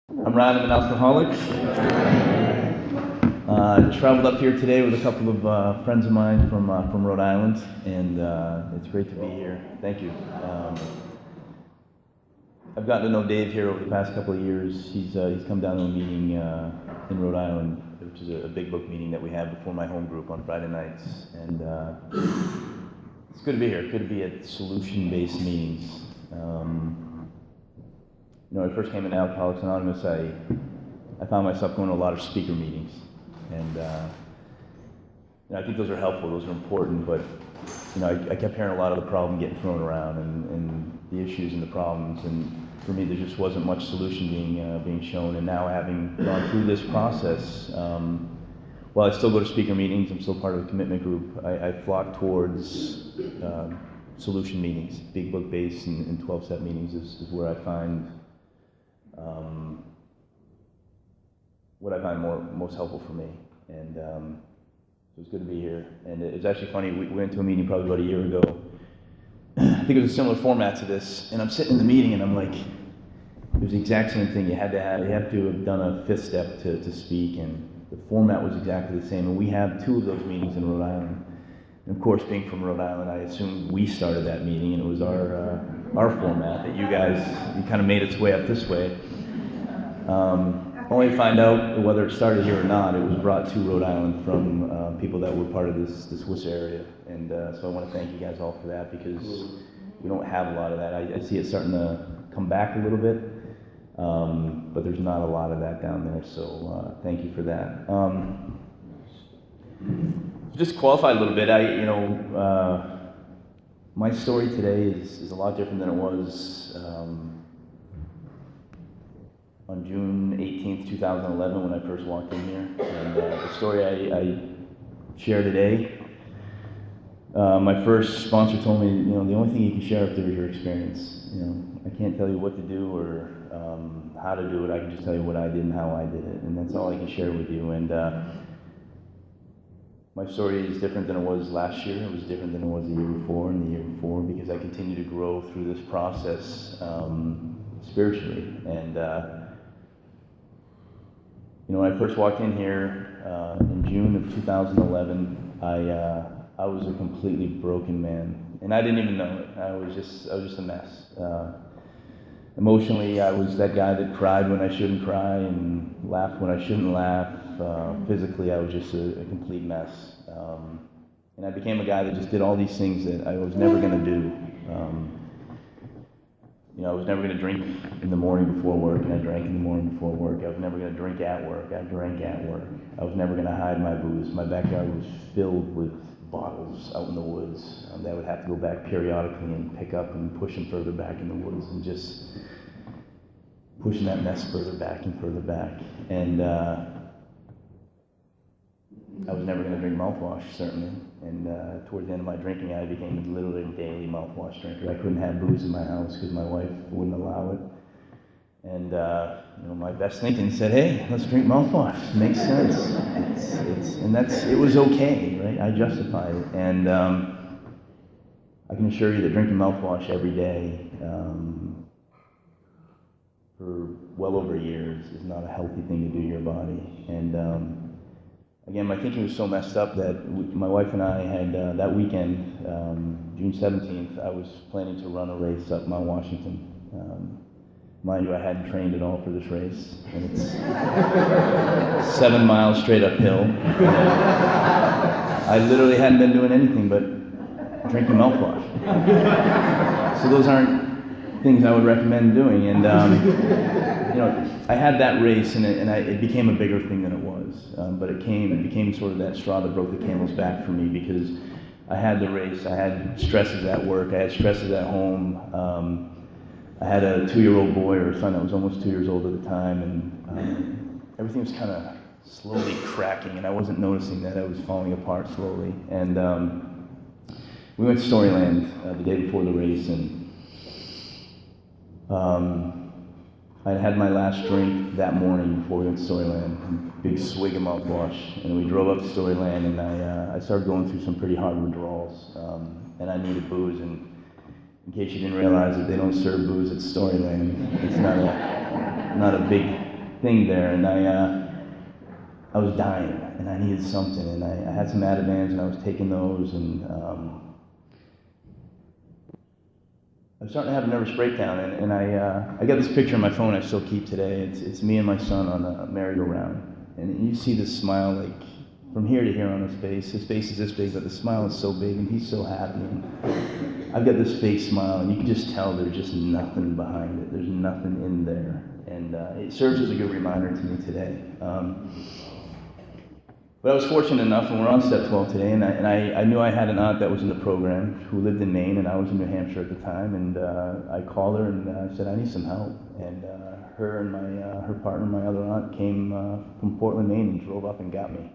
I'm Ryan, I'm an alcoholic. Traveled up here today with a couple of friends of mine from Rhode Island, and it's great to be here. Thank you. I've gotten to know Dave here over the past couple of years. He's come down to a meeting in Rhode Island, which is a big book meeting that we have before my home group on Friday nights, and it's good to be here. Good to be at solution-based meetings. When I first came into Alcoholics Anonymous, I found myself going to a lot of speaker meetings, and I think those are helpful, those are important, but I kept hearing a lot of the problem getting thrown around, and the issues and the problems, and for me there just wasn't much solution being shown. And now, having gone through this process, while I still go to speaker meetings, I'm still part of a commitment group, I flock towards solution meetings. Big book based and 12-step meetings is where I find what I find most helpful for me. And so it's good to be here. And it was actually funny, we went to a meeting probably about a year ago. I think it was a similar format to this, and I'm sitting in the meeting and I'm like, it was the exact same thing. You had to have done a fifth step to speak, and the format was exactly the same. And we have two of those meetings in Rhode Island. And of course, being from Rhode Island, I assumed we started that meeting, and it was our format that you kind of made its way up this way. Only to find out whether it started here or not, it was brought to Rhode Island from people that were part of this Worcester area. And so I want to thank you guys all for that, because we don't have a lot of that. I see it starting to come back a little bit, but there's not a lot of that down there, so thank you for that. Just qualify a little bit, my story today is a lot different than it was on June 18th, 2011, when I first walked in here. And the story I share today, my first sponsor told me, the only thing you can share up there is your experience. I can't tell you what to do or how to do it. I can just tell you what I did and how I did it, and that's all I can share with you. And my story is different than it was last year. It was different than it was the year before and the year before, because I continue to grow through this process spiritually. And when I first walked in here in June of 2011, I was a completely broken man, and I didn't even know it. I was just a mess. Emotionally, I was that guy that cried when I shouldn't cry and laughed when I shouldn't laugh. Physically, I was just a complete mess. And I became a guy that just did all these things that I was never going to do. I was never going to drink in the morning before work, and I drank in the morning before work. I was never going to drink at work. I drank at work. I was never going to hide my booze. My backyard was filled with bottles out in the woods that I would have to go back periodically and pick up and push them further back in the woods, and just pushing that mess further back and further back. And I was never going to drink mouthwash, certainly. And towards the end of my drinking, I became literally a daily mouthwash drinker. I couldn't have booze in my house because my wife wouldn't allow it. And my best thinking said, "Hey, let's drink mouthwash. Makes sense." It was okay, right? I justified it. And I can assure you that drinking mouthwash every day for well over a year is not a healthy thing to do to your body. And again, my thinking was so messed up that my wife and I had, that weekend, June 17th, I was planning to run a race up Mount Washington. Mind you, I hadn't trained at all for this race, and it's 7 miles straight uphill. I literally hadn't been doing anything but drinking mouthwash. So those aren't things I would recommend doing. And I had that race, and it became a bigger thing than it was. But it became sort of that straw that broke the camel's back for me, because I had the race, I had stresses at work, I had stresses at home. I had a 2-year-old boy, or a son that was almost 2 years old at the time, and everything was kind of slowly cracking, and I wasn't noticing that I was falling apart slowly. And we went to Storyland the day before the race, and I had my last drink that morning before we went to Storyland, big swig of mouthwash, and we drove up to Storyland, and I started going through some pretty hard withdrawals, and I needed booze. And in case you didn't realize it, they don't serve booze at Storyland. It's not a big thing there, and I was dying, and I needed something, and I had some Ativans, and I was taking those, and I was starting to have a nervous breakdown, and I got this picture on my phone I still keep today. It's me and my son on a merry-go-round, and you see this smile like from here to here on his face. His face is this big, but the smile is so big, and he's so happy. And I've got this fake smile, and you can just tell there's just nothing behind it. There's nothing in there, and it serves as a good reminder to me today. But I was fortunate enough, and we're on step 12 today, and I knew I had an aunt that was in the program who lived in Maine, and I was in New Hampshire at the time, and I called her and I said, I need some help. And her and her partner, my other aunt, came from Portland, Maine, and drove up and got me.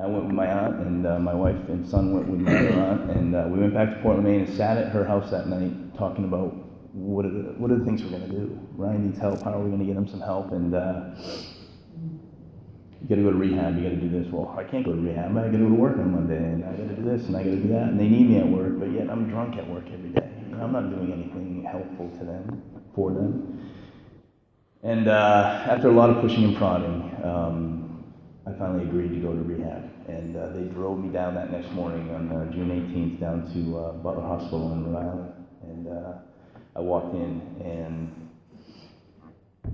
I went with my aunt, and my wife and son went with my other aunt, and we went back to Portland, Maine, and sat at her house that night talking about what are the things we're going to do. Ryan needs help. How are we going to get him some help? And you got to go to rehab. You got to do this. Well, I can't go to rehab. I got to go to work on Monday, and I got to do this, and I got to do that. And they need me at work, but yet I'm drunk at work every day. I'm not doing anything helpful to them, for them. And after a lot of pushing and prodding, I finally agreed to go to rehab, and they drove me down that next morning on June 18th down to Butler Hospital in Rhode Island, and I walked in, and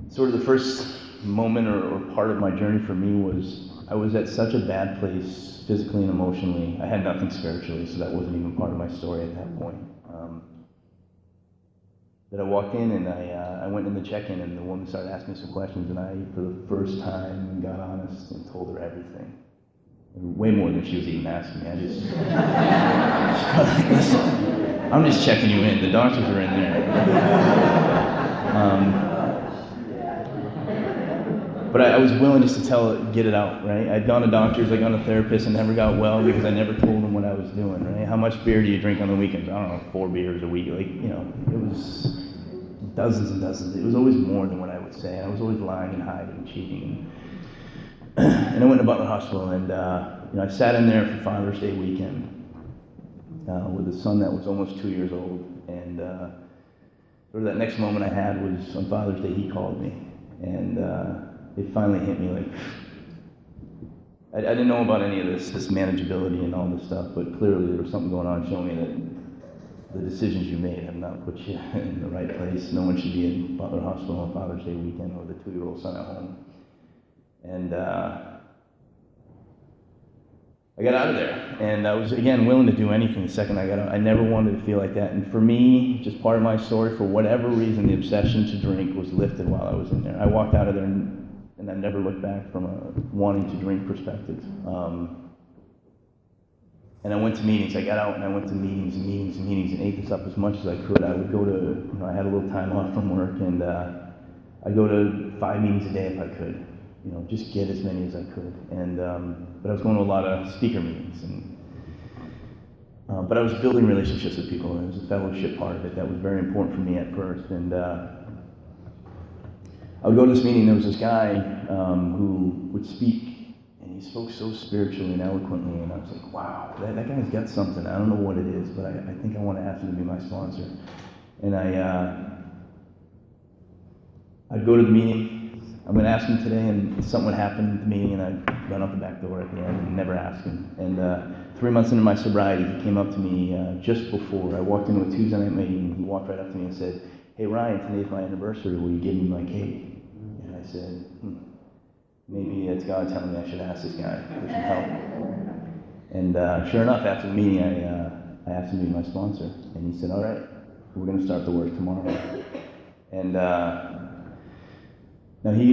sort of the first moment or part of my journey for me was I was at such a bad place physically and emotionally. I had nothing spiritually, so that wasn't even part of my story at that point. That I walked in and I went in the check-in, and the woman started asking me some questions, and I, for the first time, got honest and told her everything. Way more than she was even asking me. I just, listen, I'm just checking you in. The doctors are in there. But I was willing just to get it out, right? I'd gone to doctors, I'd gone to therapists, and never got well because I never told them what I was doing, right? How much beer do you drink on the weekends? I don't know, 4 beers a week. Like, it was dozens and dozens. It was always more than what I would say. I was always lying and hiding and cheating. And I went to Butler Hospital, and I sat in there for Father's Day weekend with a son that was almost 2 years old. And sort of that next moment I had was on Father's Day, he called me. And it finally hit me like, I didn't know about any of this manageability and all this stuff, but clearly there was something going on showing me that the decisions you made have not put you in the right place. No one should be in Butler Hospital on Father's Day weekend with a 2-year-old son at home. And I got out of there, and I was, again, willing to do anything the second I got out. I never wanted to feel like that, and for me, just part of my story, for whatever reason, the obsession to drink was lifted while I was in there. I walked out of there, and I never looked back from a wanting to drink perspective. And I went to meetings. I got out, and I went to meetings and ate this up as much as I could. I would go to, I had a little time off from work, and I'd go to 5 meetings a day if I could. Just get as many as I could. And but I was going to a lot of speaker meetings, and but I was building relationships with people, and there was a fellowship part of it that was very important for me at first. And I would go to this meeting. There was this guy who would speak, and he spoke so spiritually and eloquently, and I was like, wow, that guy's got something. I don't know what it is, but I think I want to ask him to be my sponsor. And I'd go to the meeting. I'm going to ask him today, and something would happen at the meeting, and I'd run out the back door at the end and never ask him. And 3 months into my sobriety, he came up to me just before. I walked into a Tuesday night meeting, and he walked right up to me and said, hey, Ryan, today's my anniversary. Will you give me my cake? And I said, maybe it's God telling me I should ask this guy for some help. And sure enough, after the meeting, I asked him to be my sponsor. And he said, all right, we're going to start the work tomorrow. And now, he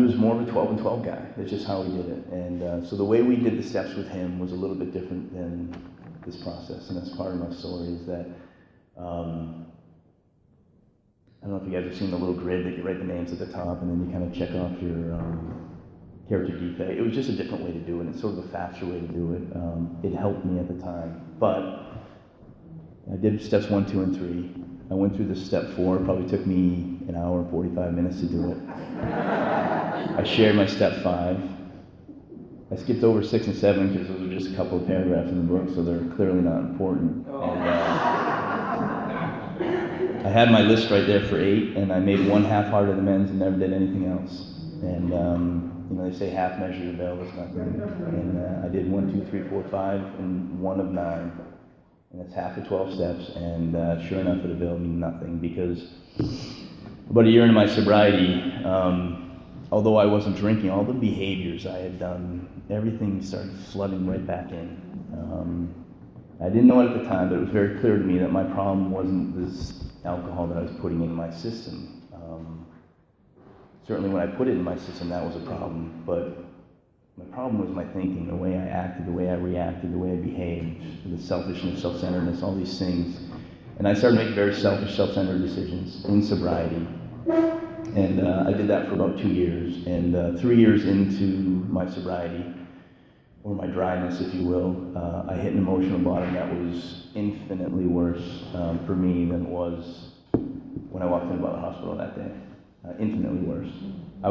was more of a 12 and 12 guy. That's just how he did it. And so the way we did the steps with him was a little bit different than this process. And that's part of my story is that, I don't know if you guys have seen the little grid that you write the names at the top and then you kind of check off your character defect. It was just a different way to do it. It's sort of a faster way to do it. It helped me at the time. But I did steps 1, 2, and 3. I went through this step 4. It probably took me an hour and 45 minutes to do it. I shared my step 5. I skipped over 6 and 7 because those are just a couple of paragraphs in the book, so they're clearly not important. And I had my list right there for 8, and I made one half-hearted amends and never did anything else. And they say half measure availeth nothing. And I did 1, 2, 3, 4, 5, and 1 of 9. And that's half of 12 steps. And sure enough, it availed me nothing, because about a year into my sobriety, although I wasn't drinking, all the behaviors I had done, everything started flooding right back in. I didn't know it at the time, but it was very clear to me that my problem wasn't this alcohol that I was putting in my system. Certainly when I put it in my system, that was a problem, but my problem was my thinking, the way I acted, the way I reacted, the way I behaved, the selfishness, self-centeredness, all these things. And I started making very selfish, self-centered decisions in sobriety. And I did that for about 2 years. And 3 years into my sobriety, or my dryness, if you will, I hit an emotional bottom that was infinitely worse for me than it was when I walked into the hospital that day. Infinitely worse. I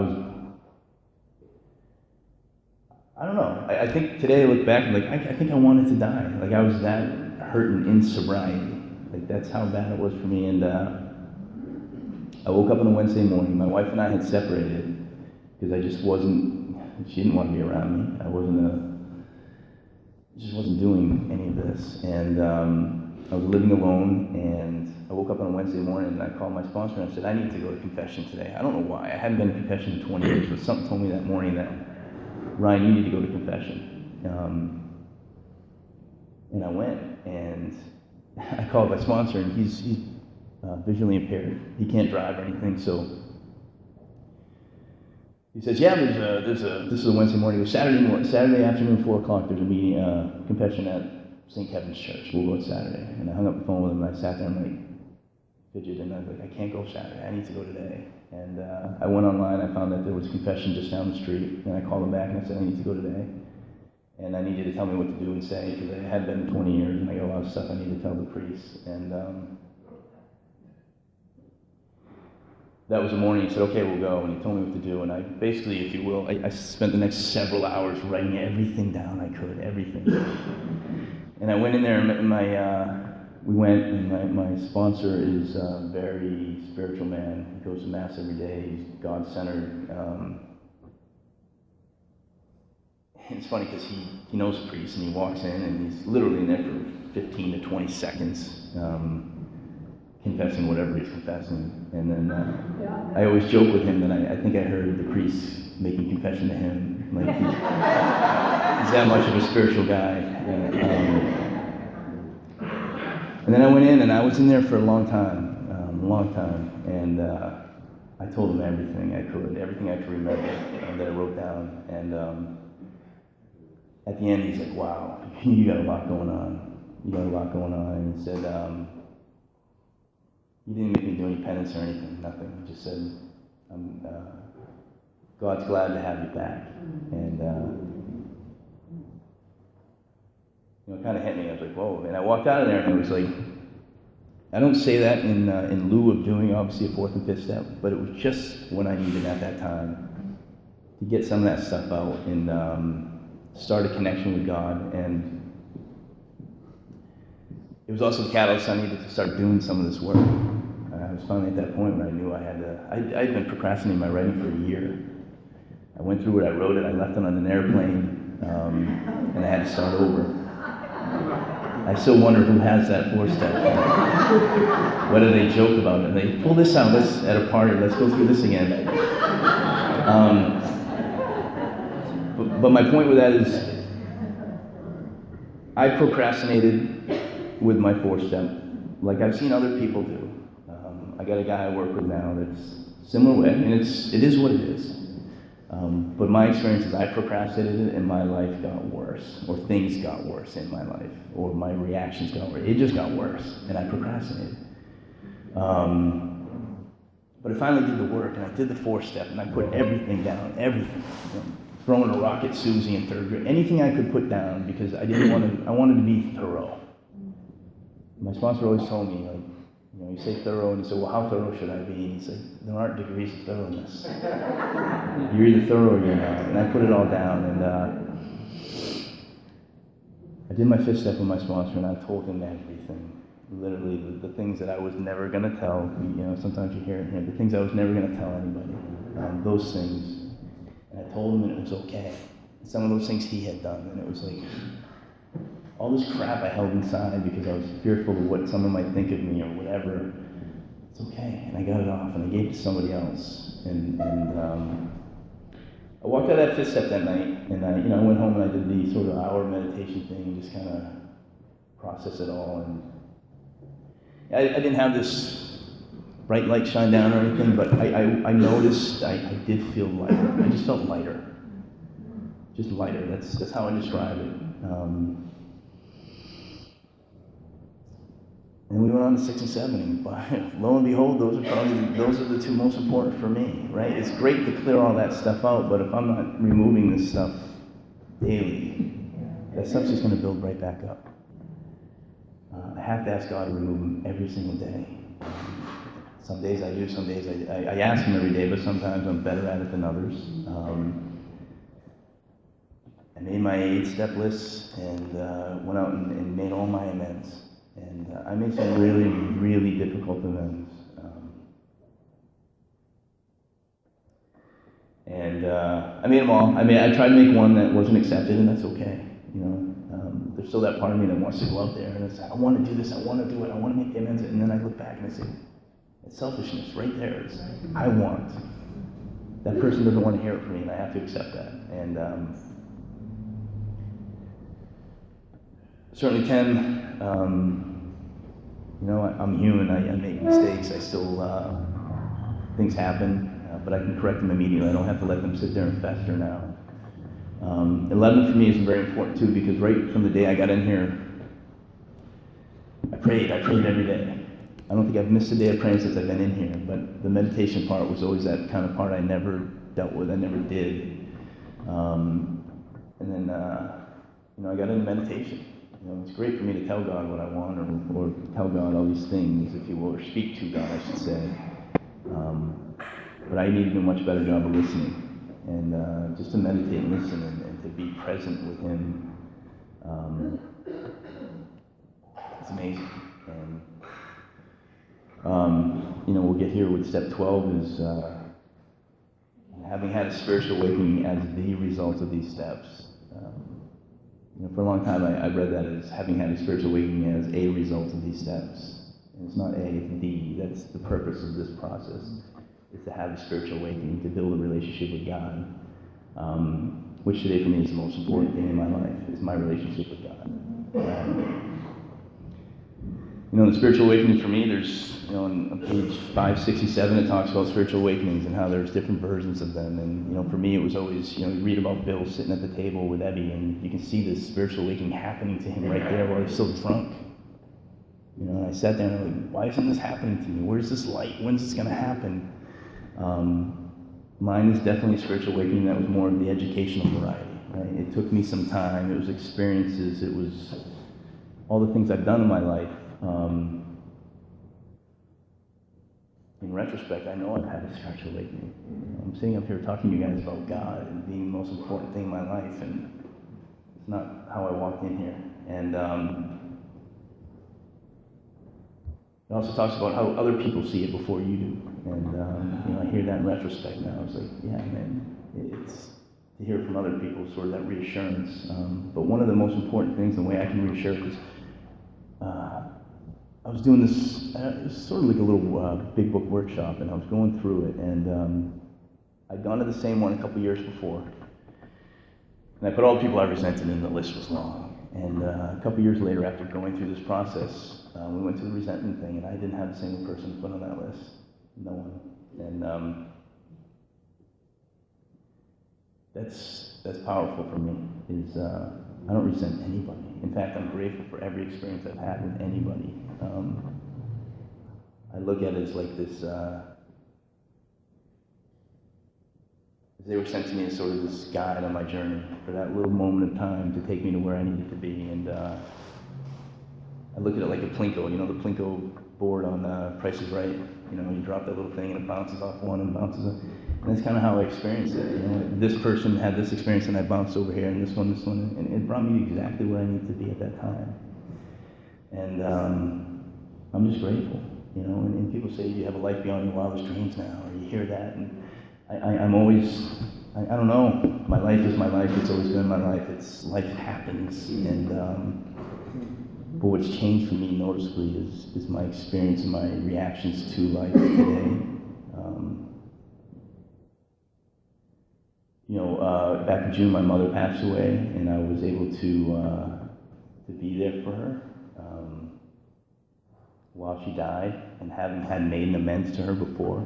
don't know. I think today I look back and I think I wanted to die. Like I was that hurting in sobriety. Like that's how bad it was for me. And I woke up on a Wednesday morning. My wife and I had separated because I just wasn't. She didn't want to be around me. Just wasn't doing any of this. And I was living alone. And I woke up on a Wednesday morning and I called my sponsor and I said, I need to go to confession today. I don't know why. I hadn't been to confession in 20 years, but something told me that morning that, Ryan, you need to go to confession. And I went, and I called my sponsor, and he's visually impaired. He can't drive or anything, so he says, yeah, this is a Wednesday morning. It was Saturday afternoon, 4 o'clock, there's a meeting, confession at St. Kevin's Church. We'll go Saturday. And I hung up the phone with him, and I sat there and fidgeted, and I was like, I can't go Saturday. I need to go today. And I went online. I found that there was confession just down the street. And I called him back, and I said, I need to go today. And I need you to tell me what to do and say, because it had been 20 years, and I got a lot of stuff I need to tell the priest. And that was the morning. He said, okay, we'll go. And he told me what to do. And I basically, if you will, I spent the next several hours writing everything down I could, everything. And I went in there, and we went, and my sponsor is a very spiritual man. He goes to Mass every day. He's God-centered. And it's funny because he knows the priest, and he walks in, and he's literally in there for 15 to 20 seconds, confessing whatever he's confessing. And then I always joke with him that I think I heard the priest making confession to him. Like he's that much of a spiritual guy. And then I went in, and I was in there for a long time. And I told him everything I could remember that I wrote down. And at the end, he's like, wow, you got a lot going on. And he said, you didn't make me do any penance or anything, nothing. He just said, God's glad to have you back. And it kind of hit me. I was like, whoa. And I walked out of there, and it was like, I don't say that in lieu of doing, obviously, a 4th and 5th step, but it was just what I needed at that time to get some of that stuff out and start a connection with God. And it was also the catalyst I needed to start doing some of this work. I was finally at that point where I knew I had to. I'd been procrastinating my writing for a year. I went through it, I wrote it, I left it on an airplane, and I had to start over. I still wonder who has that 4 step. Whether they joke about it. They pull this out, at a party, let's go through this again. But my point with that is, I procrastinated with my 4 step, like I've seen other people do. I got a guy I work with now that's similar way, and it is what it is. But my experience is I procrastinated and my life got worse, or things got worse in my life, or my reactions got worse. It just got worse, and I procrastinated. But I finally did the work, and I did the 4 step, and I put everything down, everything. Throwing a rock at Susie in 3rd grade, anything I could put down, because I wanted to be thorough. My sponsor always told me, you say thorough, and he said, well, how thorough should I be? And he said, there aren't degrees of thoroughness. You're either thorough or you're not. And I put it all down, and I did my 5th step with my sponsor, and I told him everything. Literally, the things that I was never going to tell. Sometimes you hear it here. The things I was never going to tell anybody. Those things. And I told him, and it was okay. Some of those things he had done, and it was like all this crap I held inside because I was fearful of what someone might think of me or whatever. It's okay, and I got it off, and I gave it to somebody else. And I walked out of that fifth step that night, and I went home and I did the sort of hour meditation thing and just kind of process it all. And I didn't have this bright light shine down or anything, but I noticed I did feel lighter. I just felt lighter. Just lighter. That's how I describe it. And we went on to 6 and 7, and lo and behold, those are the two most important for me, right? It's great to clear all that stuff out, but if I'm not removing this stuff daily, that stuff's just going to build right back up. I have to ask God to remove them every single day. Some days I do, some days I ask Him every day, but sometimes I'm better at it than others. I made my 8-step list and went out and made all my amends. And I made some really, really difficult amends. I made them all. I tried to make one that wasn't accepted, and that's okay. There's still that part of me that wants to go out there and say, I want to do this, I want to do it, I want to make the amends. And then I look back and I say, it's selfishness right there. It's, I want. That person doesn't want to hear it from me, and I have to accept that. And certainly can, I'm human, I make mistakes, I still, things happen, but I can correct them immediately. I don't have to let them sit there and fester now. 11 for me is very important too, because right from the day I got in here, I prayed every day. I don't think I've missed a day of praying since I've been in here, but the meditation part was always that kind of part I never dealt with, I never did. And then, I got into meditation. It's great for me to tell God what I want, or tell God all these things, if you will, or speak to God, I should say. But I need to do a much better job of listening, and just to meditate and listen, and to be present with Him. It's amazing. And we'll get here with step 12 is having had a spiritual awakening as the result of these steps. For a long time, I read that as having had a spiritual awakening as a result of these steps. And it's not A, it's D. That's the purpose of this process, is to have a spiritual awakening, to build a relationship with God, which today for me is the most important thing in my life, is my relationship with God. The spiritual awakening for me, there's, on page 567, it talks about spiritual awakenings and how there's different versions of them. And, for me, it was always, you read about Bill sitting at the table with Ebby, and you can see this spiritual awakening happening to him right there while he's still drunk. And I sat there and I'm like, why isn't this happening to me? Where's this light? When's this going to happen? Mine is definitely a spiritual awakening that was more of the educational variety. Right? It took me some time. It was experiences. It was all the things I've done in my life. In retrospect, I know I've had a spiritual awakening. I'm sitting up here talking to you guys about God and being the most important thing in my life, and it's not how I walked in here. And it also talks about how other people see it before you do. And I hear that in retrospect now. I was like, yeah, man, it's to hear from other people, sort of that reassurance. But one of the most important things, the way I can reassure, is I was doing this, it was sort of like a little big book workshop, and I was going through it, and I'd gone to the same one a couple years before, and I put all the people I resented in, the list was long. And a couple years later, after going through this process, we went to the resentment thing, and I didn't have a single person put on that list. No one. And that's powerful for me, is I don't resent anybody. In fact, I'm grateful for every experience I've had with anybody. I look at it as like this, they were sent to me as sort of this guide on my journey for that little moment of time to take me to where I needed to be. And I look at it like a Plinko, the Plinko board on Price is Right. You drop that little thing and it bounces off one and bounces up. And that's kind of how I experienced it. This person had this experience and I bounced over here, and this one, and it brought me exactly where I needed to be at that time. And I'm just grateful, and people say you have a life beyond your wildest dreams now, or you hear that, and I'm always, I don't know, my life is my life, it's always been my life, life happens, and but what's changed for me noticeably is my experience and my reactions to life today. Back in June, my mother passed away, and I was able to be there for her while she died, and having had made an amends to her before,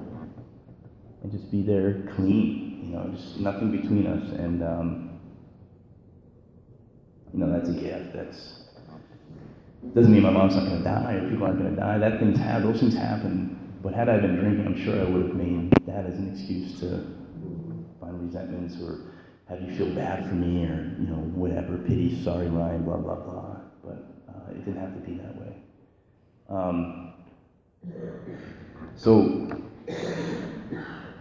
and just be there clean, just nothing between us, and that's a gift. Doesn't mean my mom's not going to die or people aren't going to die. Those things happen. But had I been drinking, I'm sure I would have made that as an excuse to find resentments or have you feel bad for me or whatever, pity, sorry, Ryan, blah blah blah. But it didn't have to be that way. So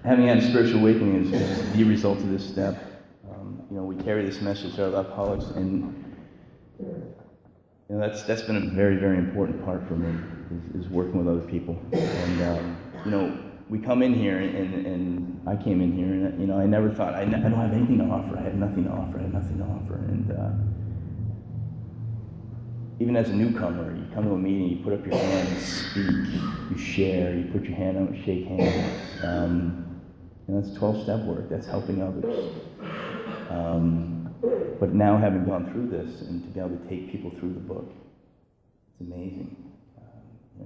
having had a spiritual awakening is the result of this step. We carry this message to our alcoholics, and that's been a very, very important part for me, is working with other people. And we come in here, and I came in here, and I never thought I don't have anything to offer. I had nothing to offer. And even as a newcomer, you come to a meeting, you put up your hand, you speak, you share, you put your hand out, shake hands. That's 12-step work. That's helping others. But now, having gone through this and to be able to take people through the book, it's amazing.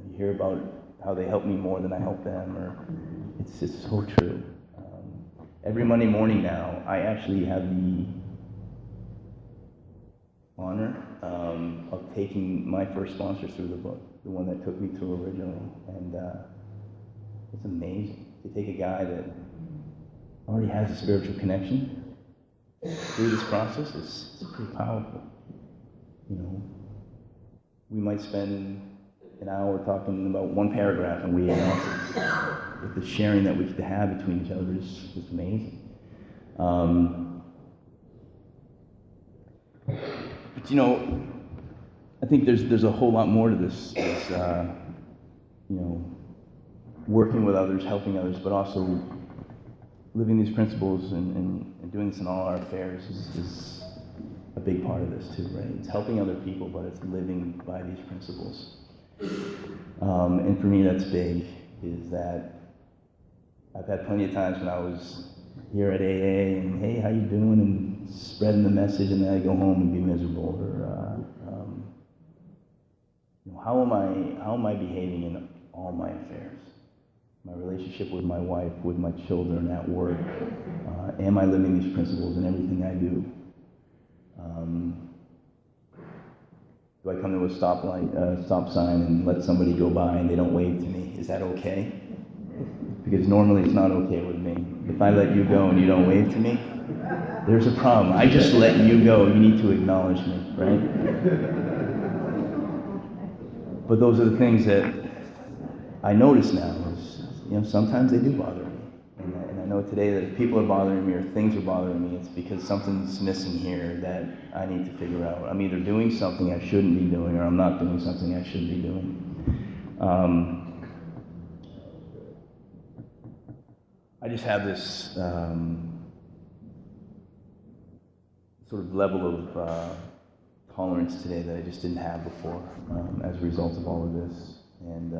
You hear about how they help me more than I help them, or it's so true. Every Monday morning now, I actually have the honor of taking my first sponsor through the book, the one that took me through originally, and it's amazing to take a guy that already has a spiritual connection through this process. It's pretty powerful. We might spend an hour talking about one paragraph and we announce it. But the sharing that we get to have between each other is amazing. But I think there's a whole lot more to this. Working with others, helping others, but also living these principles and doing this in all our affairs is a big part of this too, right? It's helping other people, but it's living by these principles. And for me, that's big, is that I've had plenty of times when I was here at AA and, hey, how you doing? And spreading the message, and then I go home and be miserable. Or, how am I behaving in all my affairs? My relationship with my wife, with my children, at work. Am I living these principles in everything I do? Do I come to a stop sign and let somebody go by and they don't wave to me? Is that okay? Because normally it's not okay with me. If I let you go and you don't wave to me, there's a problem. I just let you go. You need to acknowledge me, right? But those are the things that I notice now. Sometimes they do bother me. And I know today that if people are bothering me or things are bothering me, it's because something's missing here that I need to figure out. I'm either doing something I shouldn't be doing, or I'm not doing something I should be doing. I just have this sort of level of tolerance today that I just didn't have before as a result of all of this. And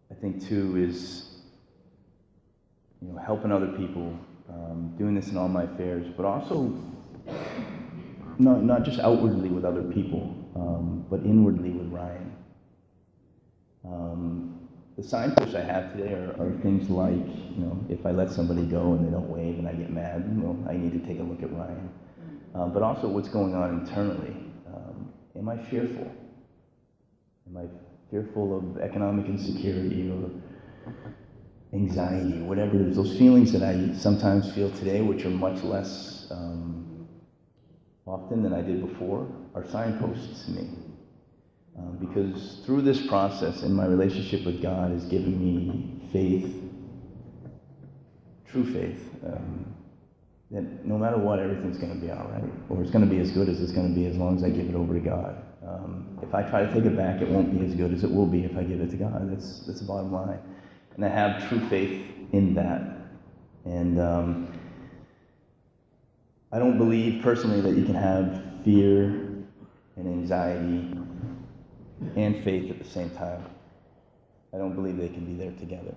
I think too is helping other people, doing this in all my affairs, but also not just outwardly with other people, but inwardly with Ryan. The signposts I have today are things like, if I let somebody go and they don't wave and I get mad, I need to take a look at Ryan. But also what's going on internally. Am I fearful? Am I fearful of economic insecurity or anxiety, whatever it is? Those feelings that I sometimes feel today, which are much less often than I did before, are signposts to me. Because through this process and my relationship with God has given me faith, true faith, that no matter what, everything's going to be all right, or it's going to be as good as it's going to be as long as I give it over to God. If I try to take it back, it won't be as good as it will be if I give it to God. That's the bottom line. And I have true faith in that. And I don't believe personally that you can have fear and anxiety and faith at the same time. I don't believe they can be there together.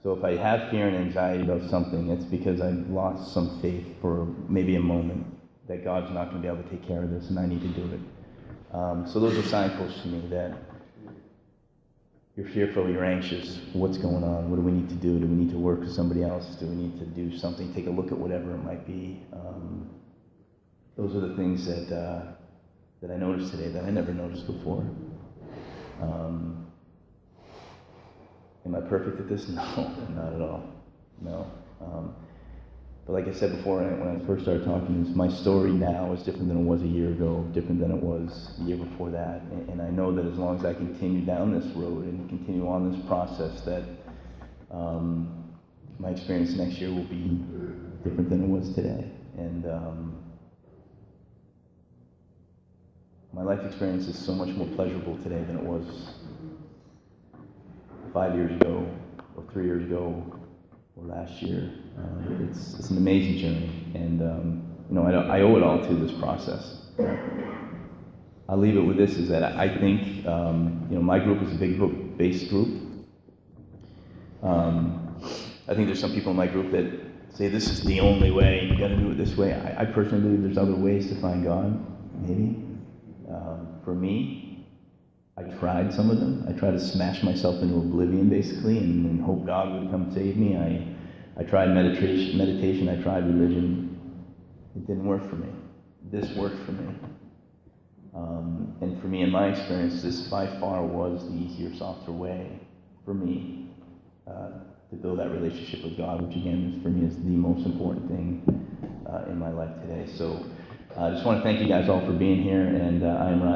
So if I have fear and anxiety about something, it's because I've lost some faith for maybe a moment that God's not going to be able to take care of this and I need to do it. So those are signposts to me that you're fearful, you're anxious, what's going on, what do we need to do? Do we need to work with somebody else? Do we need to do something, take a look at whatever it might be? Those are the things that I noticed today that I never noticed before. Am I perfect at this? No, not at all. No. But like I said before, when I first started talking, my story now is different than it was a year ago, different than it was the year before that. And I know that as long as I continue down this road and continue on this process, that my experience next year will be different than it was today. And my life experience is so much more pleasurable today than it was 5 years ago, or 3 years ago, or last year. It's an amazing journey, and I owe it all to this process. I'll leave it with this: is that I think my group is a big group-based group. I think there's some people in my group that say this is the only way, you got to do it this way. I personally believe there's other ways to find God. Maybe for me, I tried some of them. I tried to smash myself into oblivion, basically, and hope God would come save me. I tried meditation, I tried religion. It didn't work for me. This worked for me. And for me, in my experience, this by far was the easier, softer way for me to build that relationship with God, which again, for me, is the most important thing in my life today. So I just want to thank you guys all for being here, and I am Ryan.